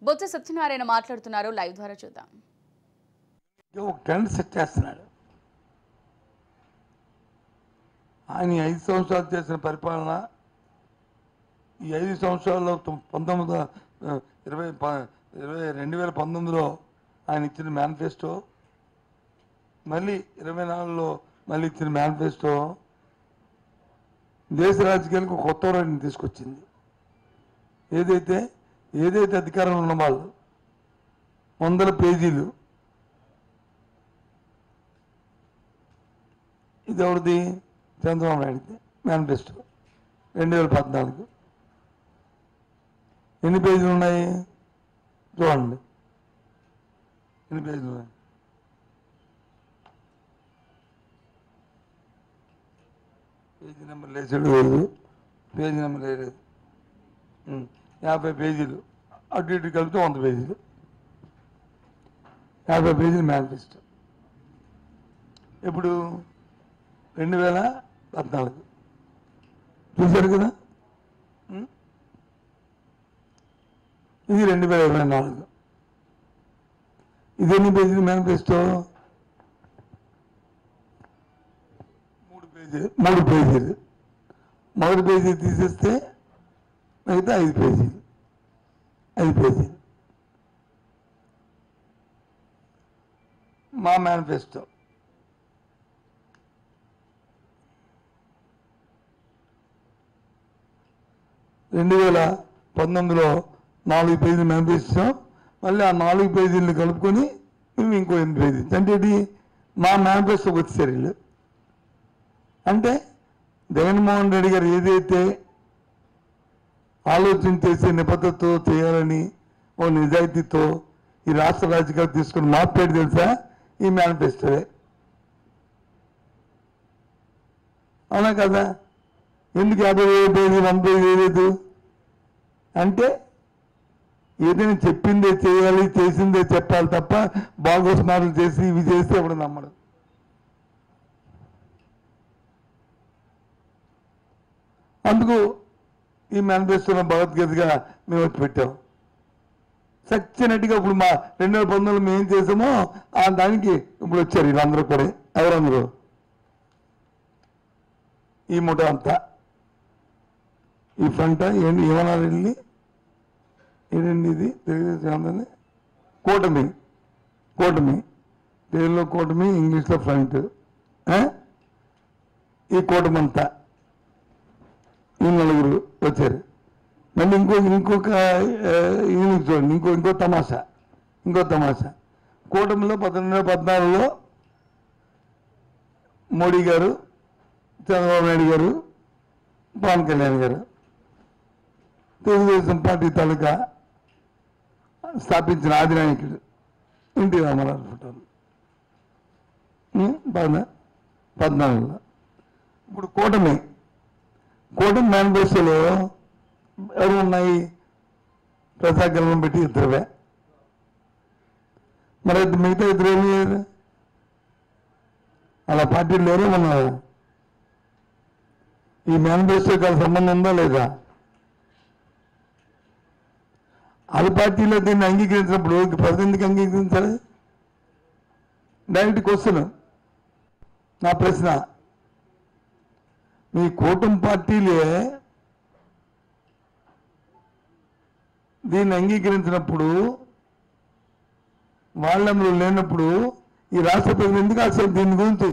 బొత్స సత్యనారాయణ మాట్లాడుతున్నారు. లైవ్ ద్వారా చూద్దాం. ఒక ట్రెండ్ సెట్ చేస్తున్నాడు. ఆయన 5 సంవత్సరాలు చేసిన పరిపాలన, ఈ 5 సంవత్సరాల్లో 2019లో ఆయన ఇచ్చిన మేనిఫెస్టో, మళ్ళీ 24లో మళ్ళీ ఇచ్చిన మేనిఫెస్టో దేశ రాజకీయాలకు కొత్త వరాన్ని తీసుకొచ్చింది. ఏదైతే అధికారంలో ఉన్న వాళ్ళు 100 పేజీలు, ఇది ఎవరిది? చంద్రబాబు నాయుడుది మేనిఫెస్టో 2014. ఎన్ని పేజీలు ఉన్నాయి చూడండి, ఎన్ని పేజీలు ఉన్నాయి? పేజీ నెంబర్ లేదు, పేజీ నెంబర్ లేదు. 50 పేజీలు, అటు ఇటు కలిపితే 100 పేజీలు, 50 పేజీలు మేనిఫెస్టో. ఇప్పుడు 2014 చూశారు కదా. ఇది 2024. ఇది ఎన్ని పేజీలు మేనిఫెస్టో? 3 పేజీలు. మొదటి పేజీ తీసేస్తే మిగతా 5 పేజీలు. మా మేనిఫెస్టో 2019లో 4 పేజీలు మేనిఫెస్టో, మళ్ళీ ఆ 4 పేజీలను కలుపుకొని మేము ఇంకో 8 పేజీలు. అంటే మా మేనిఫెస్టోకి వచ్చేసారు వీళ్ళు. అంటే జగన్మోహన్ రెడ్డి గారు ఏదైతే ఆలోచన చేసే నిబద్ధతతో చేయాలని ఓ నిజాయితీతో ఈ రాష్ట్ర రాజకీయాలు తీసుకుని మార్పేట తెలుసా? ఈ మేనిఫెస్టోవే. అవునా కదా? ఎందుకు 50 పేజీ 100 పేజీ వేయలేదు అంటే, ఏదైనా చెప్పిందే చేయాలి, చేసిందే చెప్పాలి తప్ప బాగోస్ మాటలు చేసి ఇవి చేస్తే ఎప్పుడు నమ్మడు. అందుకు ఈ మేనిఫెస్టోలో భగవద్గీతగా మేము వచ్చి పెట్టాం. సచ్చినట్టుగా ఇప్పుడు మా 2019లో మేము ఏం చేసామో ఆ దానికి ఇప్పుడు వచ్చారు వీళ్ళందరూ కూడా. ఎవరందరూ? ఈ ముఠ అంతా, ఈ ఫ్రంట్ ఏమన్నారు వెళ్ళి? ఏంటండి ఇది? తెలుగుదేశం కూటమి, తెలుగులో కూటమి, ఇంగ్లీష్లో ఫ్రంట్. ఈ కూటమి అంతా ఈ 4 వచ్చారు. మళ్ళీ ఇంకొక యూనిట్ చూడండి, ఇంకో తమాషా. కూటమిలో 2014లో మోడీ గారు, చంద్రబాబు నాయుడు గారు, పవన్ కళ్యాణ్ గారు తెలుగుదేశం పార్టీ తాలూకా స్థాపించిన ఆదినాయకుడు ఎన్టీ రామారావు ఫోటోలు 14లో. ఇప్పుడు కూటమి మేనిఫెస్టోలో ఎవరు ఉన్నాయి? ప్రజాగణం పెట్టి 2. మరి మిగతా 2 ఏమి లేరు? అలా పార్టీలు లేరు. ఉన్నారు. ఈ మేనిఫెస్టోకి సంబంధం ఉందా లేదా? అది పార్టీలో దీన్ని అంగీకరించినప్పుడు ప్రజలు ఎందుకు అంగీకరించాలి? డైరెక్ట్ క్వశ్చన్, నా ప్రశ్న. మీ కూటమి పార్టీలే దీన్ని అంగీకరించినప్పుడు, వాళ్ళందరూ లేనప్పుడు ఈ రాష్ట్ర ప్రజలు ఎందుకు అసలు దీని గురించి